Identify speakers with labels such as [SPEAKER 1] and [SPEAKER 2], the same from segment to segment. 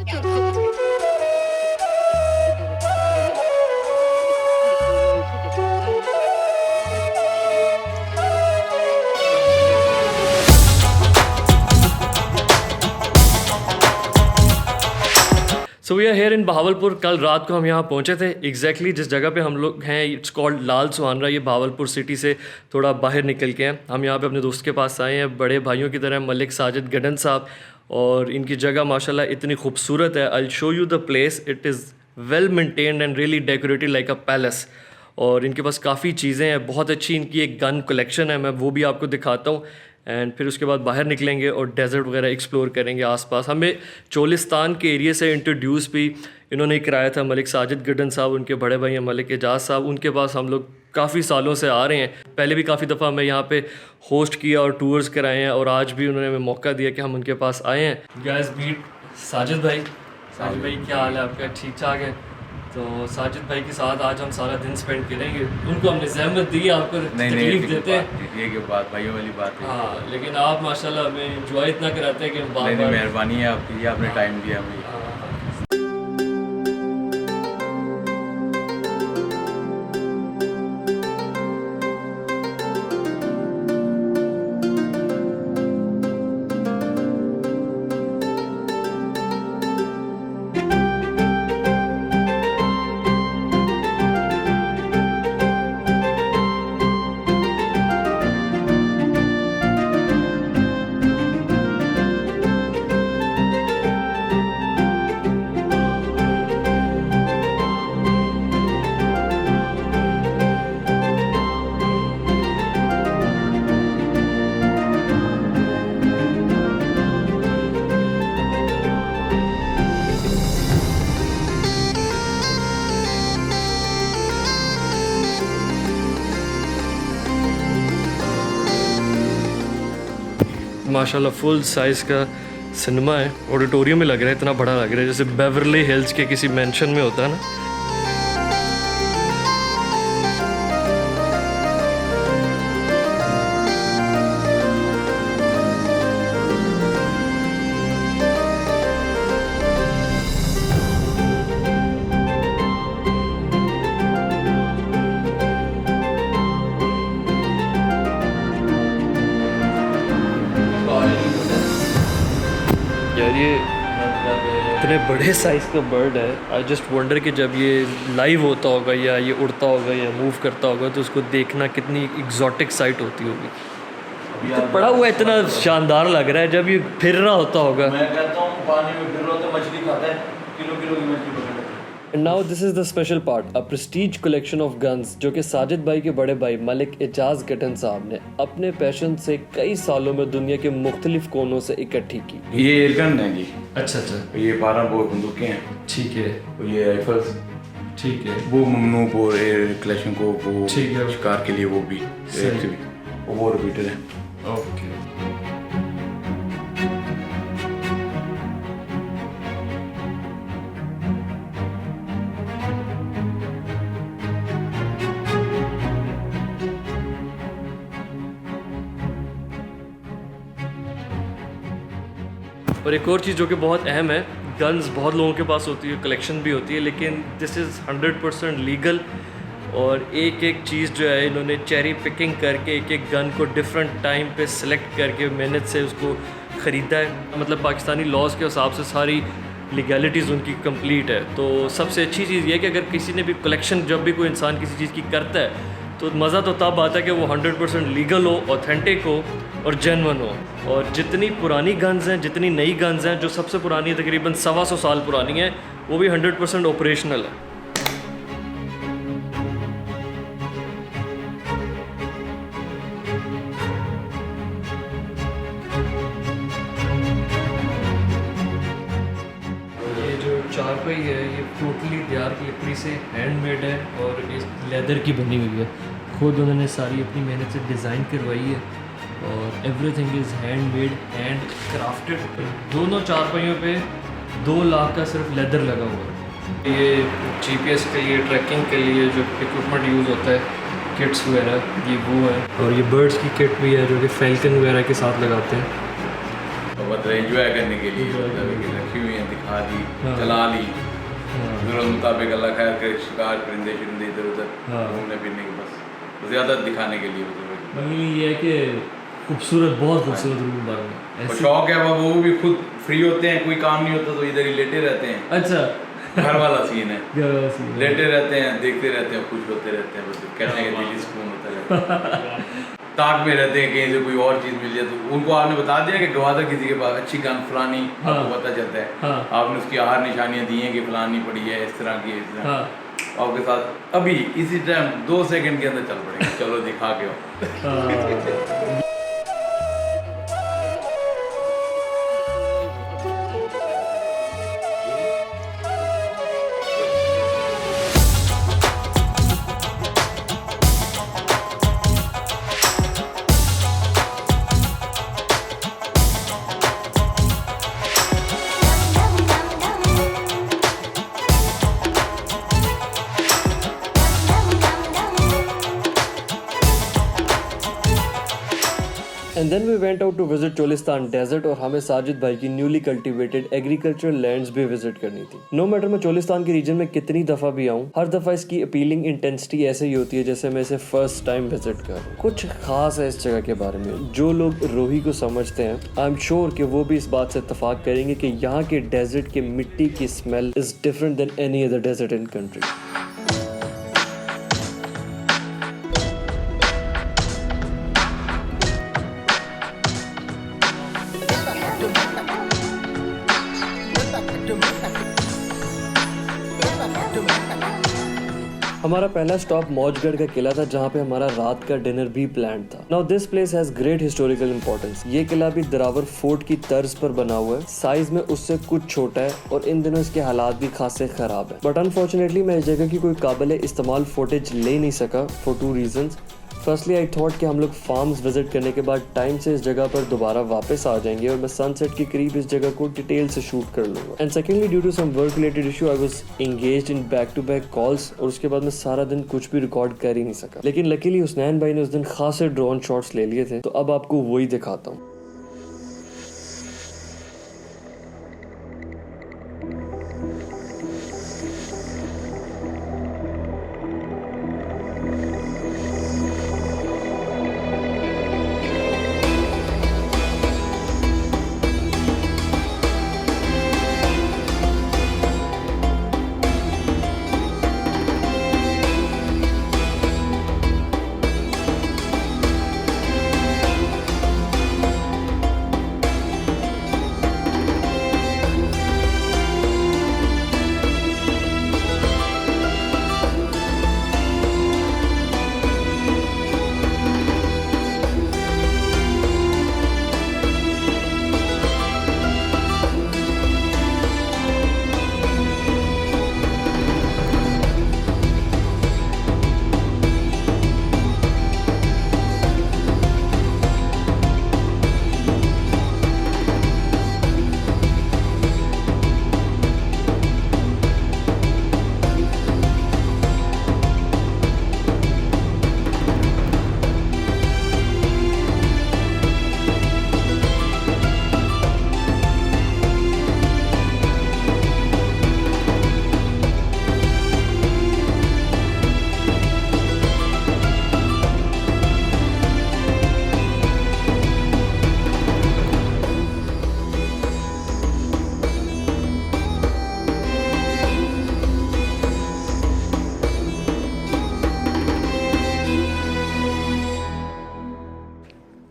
[SPEAKER 1] So we are here in Bahawalpur. कल रात को हम यहाँ पहुँचे थे। एग्जैक्टली जिस जगह पे हम लोग हैं इट्स कॉल्ड लाल सुहानरा। ये बहावलपुर सिटी से थोड़ा बाहर निकल के हैं। हम यहाँ पे अपने दोस्त के पास आए हैं, बड़े भाइयों की तरह मलिक साजिद गडन साहब, और इनकी जगह माशाल्लाह इतनी खूबसूरत है। I show you the place, it is well maintained and really decorated like a palace. और इनके पास काफ़ी चीज़ें हैं, बहुत अच्छी इनकी एक गन कलेक्शन है, मैं वो भी आपको दिखाता हूँ। एंड फिर उसके बाद बाहर निकलेंगे और डेजर्ट वगैरह एक्सप्लोर करेंगे आसपास। हमें चोलिस्तान के एरिया से इंट्रोड्यूस भी इन्होंने कराया था मलिक साजिद गडन साहब, उनके बड़े भाई हैं मलिक एजाज साहब। उनके पास हम लोग काफ़ी सालों से आ रहे हैं। पहले भी काफ़ी दफ़ा मैं यहाँ पे होस्ट किया और टूर्स कराए हैं, और आज भी उन्होंने हमें मौका दिया कि हम उनके पास आए हैं। गाइस मीट साजिद भाई। साजिद भाई क्या हाल है आपका? ठीक ठाक है। तो साजिद भाई के साथ आज हम सारा दिन स्पेंड करेंगे। उनको हमने ज़हमत दी, आपको तकलीफ देते हैं,
[SPEAKER 2] ये की बात भाइयों वाली बात है।
[SPEAKER 1] हाँ, लेकिन आप माशाल्लाह हमें एंजॉय इतना कराते हैं कि हम बार
[SPEAKER 2] बार मेहरबानी है आपकी, ये आपने टाइम दिया हमें।
[SPEAKER 1] माशाल्लाह फुल साइज़ का सिनेमा है, ऑडिटोरियम में लग रहा है, इतना बड़ा लग रहा है जैसे बेवरली हिल्स के किसी मेंशन में होता है ना। यार ये इतने बड़े साइज़ का बर्ड है। आई जस्ट वंडर कि जब ये लाइव होता होगा या ये उड़ता होगा या मूव करता होगा तो उसको देखना कितनी एग्जॉटिक साइट होती होगी। तो पड़ा हुआ इतना शानदार लग रहा है, जब ये फिर रहा होता होगा।
[SPEAKER 2] मैं कहता हूँ पानी में फिर रहा तो मछली खाता है, किलो किलो की मछली पकड़।
[SPEAKER 1] And now this is the special part, a Prestige collection of guns जो कि साजिद भाई के बड़े भाई मलिक एजाज गडन साहब ने अपने पैशन से कई सालों में दुनिया के मुख्तलिफ कोनों से इकट्ठी की।
[SPEAKER 2] ये एयरगन है जी।
[SPEAKER 1] अच्छा अच्छा,
[SPEAKER 2] ये 12 बोर बंदूकें हैं।
[SPEAKER 1] ठीक है।
[SPEAKER 2] और ये राइफल्स,
[SPEAKER 1] ठीक है।
[SPEAKER 2] वो ममनू बोर एयर कलेक्शन को वो
[SPEAKER 1] ठीक है।
[SPEAKER 2] शिकार के लिए वो भी वो रिपीटर है।
[SPEAKER 1] ओके। और एक और चीज़ जो कि बहुत अहम है, गन्स बहुत लोगों के पास होती है, कलेक्शन भी होती है, लेकिन दिस इज़ 100% लीगल। और एक एक चीज़ जो है इन्होंने चेरी पिकिंग करके एक एक गन को डिफरेंट टाइम पे सिलेक्ट करके मेहनत से उसको ख़रीदा है। मतलब पाकिस्तानी लॉज के हिसाब से सारी लीगैलिटीज़ उनकी कंप्लीट है। तो सबसे अच्छी चीज़ ये है कि अगर किसी ने भी कलेक्शन, जब भी कोई इंसान किसी चीज़ की करता है तो मज़ा तो तब आता है कि वो 100% लीगल हो, ऑथेंटिक हो और जेन्युइन हो। और जितनी पुरानी गन्स हैं, जितनी नई गन्स हैं, जो सबसे पुरानी है तकरीबन 125 साल पुरानी है, वो भी 100% ऑपरेशनल है। ये जो चारपाई है ये टोटली तैयार की लकड़ी से हैंडमेड है और इस लेदर की बनी हुई है। खुद उन्होंने सारी अपनी मेहनत से डिज़ाइन करवाई है और everything is handmade and crafted. दोनों चारपाइयों पे 2 लाख का सिर्फ लेदर लगा हुआ है। ये GPS के लिए, ट्रैकिंग के लिए जो इक्विपमेंट यूज़ होता है, किट्स वगैरह, ये वो है। और ये बर्ड्स की किट भी है जो कि फैल्कन वगैरह के साथ लगाते हैं।
[SPEAKER 2] मतलब एंजॉय करने के लिए रखी हुई है, दिखा खा ली,
[SPEAKER 1] हाँ।
[SPEAKER 2] चला ली,
[SPEAKER 1] हाँ।
[SPEAKER 2] जरूरत मुताबिक अल्लाह खैर करे, शिकार परिंदे शुरिंदे इधर उधर
[SPEAKER 1] हाँ।
[SPEAKER 2] घूमने फिरने की बस ज़्यादा दिखाने के लिए
[SPEAKER 1] मतलब ये है कि खूबसूरत, बहुत खूबसूरत रूम बना है
[SPEAKER 2] और
[SPEAKER 1] ऐसे।
[SPEAKER 2] शौक है, वो भी खुद फ्री होते हैं, कोई काम नहीं होता तो इधर ही लेटे रहते हैं।
[SPEAKER 1] अच्छा
[SPEAKER 2] घर वाला सीन है,
[SPEAKER 1] घर वाला scene है।
[SPEAKER 2] लेटे रहते हैं, देखते रहते हैं, खुश होते रहते हैं, बस कहते हैं कि दिल सुकून होता रहता है। ताक में रहते हैं, कहीं से कोई और चीज़ मिल जाए तो उनको आपने बता दिया कि गवादर किसी के पास अच्छी गन फलानी,
[SPEAKER 1] हाँ।
[SPEAKER 2] आपको पता चलता है,
[SPEAKER 1] हाँ।
[SPEAKER 2] आपने उसकी आहार निशानियाँ दी हैं कि फलानी पड़ी है, इस तरह की, इस तरह
[SPEAKER 1] हाँ।
[SPEAKER 2] आपके साथ अभी इसी टाइम 2 सेकंड के अंदर चल पड़ेंगे, चलो दिखा के आओ।
[SPEAKER 1] हाँ। And then we went out to visit Cholistan desert और हमें साजिद भाई की न्यूली कल्टिवेटेड एग्रीकल्चरल लैंड्स भी विजिट करनी थी। नो मैटर मैं चोलिस्तान के रीजन में कितनी दफा भी आऊँ, हर दफा इसकी अपीलिंग इंटेंसिटी ऐसे ही होती है जैसे मैं इसे फर्स्ट टाइम विजिट कर रहा हूँ। कुछ खास है इस जगह के बारे में। जो लोग रोही को समझते हैं, आई एम श्योर कि वो भी इस बात से इत्तेफाक करेंगे कि यहाँ के डेजर्ट के मिट्टी की smell is different than any other desert in country. हमारा पहला स्टॉप मौजगढ़ का किला था जहाँ पे हमारा रात का डिनर भी प्लान था। Now this place has great historical importance. ये किला भी दरावर फोर्ट की तर्ज पर बना हुआ है, साइज में उससे कुछ छोटा है और इन दिनों इसके हालात भी खासे खराब है। बट अनफॉर्चुनेटली मैं इस जगह की कोई काबिल इस्तेमाल फुटेज ले नहीं सका for 2 reasons. Firstly I thought कि हम लोग फार्म्स विजिट करने के बाद टाइम से इस जगह पर दोबारा वापस आ जाएंगे और मैं सनसेट के करीब इस जगह को डिटेल से शूट कर लूंगा। And secondly due to some work related issue I was engaged in back to back calls और उसके बाद मैं सारा दिन कुछ भी रिकॉर्ड कर ही नहीं सका। लेकिन लकीली हुसनैन भाई ने उस दिन खासे ड्रोन शॉट्स ले लिए थे, तो अब आपको वही दिखाता हूँ।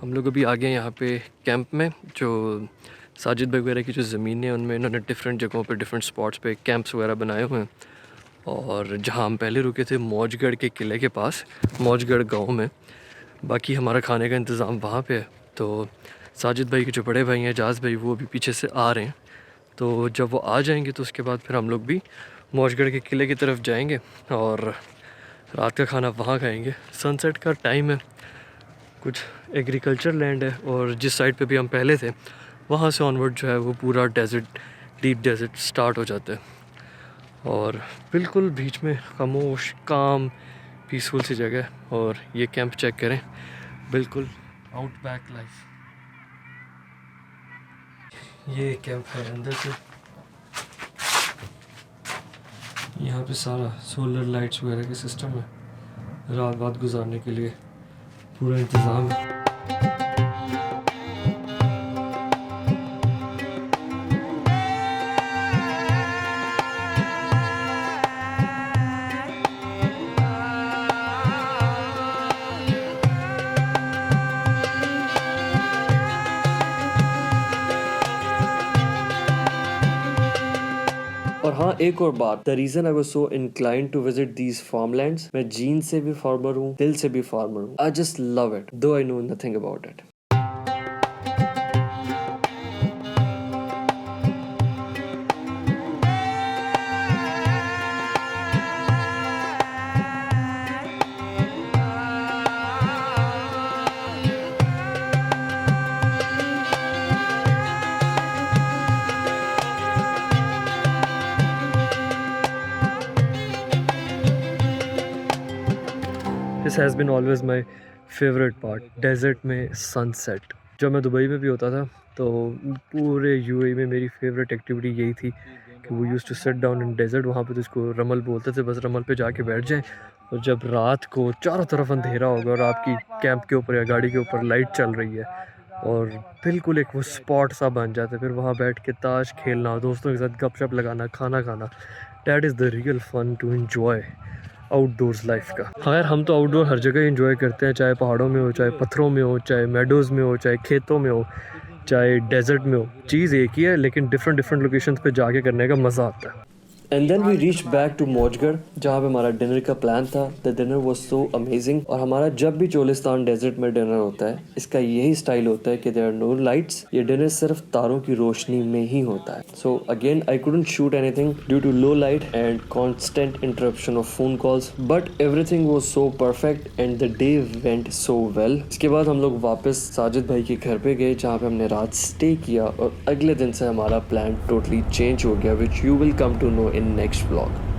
[SPEAKER 1] हम लोग अभी आ गए यहाँ पे कैंप में। जो साजिद भाई वगैरह की जो ज़मीन है उनमें इन्होंने डिफरेंट जगहों पे डिफरेंट स्पॉट्स पे कैंप्स वगैरह बनाए हुए हैं। और जहाँ हम पहले रुके थे मौजगढ़ के किले के पास, मौजगढ़ गांव में, बाकी हमारा खाने का इंतज़ाम वहाँ पे है। तो साजिद भाई के जो बड़े भाई हैं एजाज़ भाई, वो अभी पीछे से आ रहे हैं। तो जब वो आ जाएंगे तो उसके बाद फिर हम लोग भी मौजगढ़ के किले की तरफ जाएंगे और रात का खाना वहाँ खाएंगे। सनसेट का टाइम है, कुछ एग्रीकल्चर लैंड है और जिस साइड पे भी हम पहले थे वहाँ से ऑनवर्ड जो है वो पूरा डेजर्ट, डीप डेजर्ट स्टार्ट हो जाता है। और बिल्कुल बीच में खामोश, काम, पीसफुल सी जगह है। और ये कैंप चेक करें, बिल्कुल आउटबैक लाइफ। ये कैंप है अंदर से, यहाँ पे सारा सोलर लाइट्स वगैरह के सिस्टम है, रात गुजारने के लिए पूरा इंतज़ाम है। और हाँ, एक और बात, the reason I was so inclined to visit these farmlands, मैं जीन से भी फार्मर हूँ, दिल से भी फार्मर हूँ। I just love it, though I know nothing about it. This has been always my favourite part, desert में सनसेट। जब मैं दुबई में भी होता था तो पूरे यूएई में मेरी फेवरेट एक्टिविटी यही थी कि वो use to set down in desert. वहाँ पे तो इसको रमल बोलते थे, बस रमल पे जाके बैठ जाएं और जब रात को चारों तरफ अंधेरा होगा और आपकी कैंप के ऊपर या गाड़ी के ऊपर लाइट चल रही है और बिल्कुल एक वो स्पॉट सा बन जाता है, फिर वहाँ बैठ के ताश खेलना, दोस्तों के साथ गपशप लगाना, खाना खाना, that is the real fun to enjoy outdoors life का। खैर, हम तो आउटडोर हर जगह एंजॉय करते हैं, चाहे पहाड़ों में हो, चाहे पत्थरों में हो, चाहे मेडोज़ में हो, चाहे खेतों में हो, चाहे डेजर्ट में हो। चीज़ एक ही है, लेकिन डिफरेंट लोकेशंस पे जाके करने का मज़ा आता है। And then we reach back to Maujgarh, जहाँ पे हमारा डिनर का प्लान था। The dinner was so amazing. और हमारा जब भी चोलिस्तान डेजर्ट में डिनर होता है, इसका यही स्टाइल होता है कि देयर आर नो लाइट्स, ये डिनर सिर्फ तारों की रोशनी में ही होता है। So again I couldn't shoot anything due to low light and constant interruption of phone calls, but everything was so perfect and the day went so well. इसके बाद हम लोग वापस साजिद भाई के घर पे गए, जहाँ पे हमने रात स्टे किया और अगले दिन से हमारा प्लान टोटली चेंज हो गया, which you will come to know in next vlog.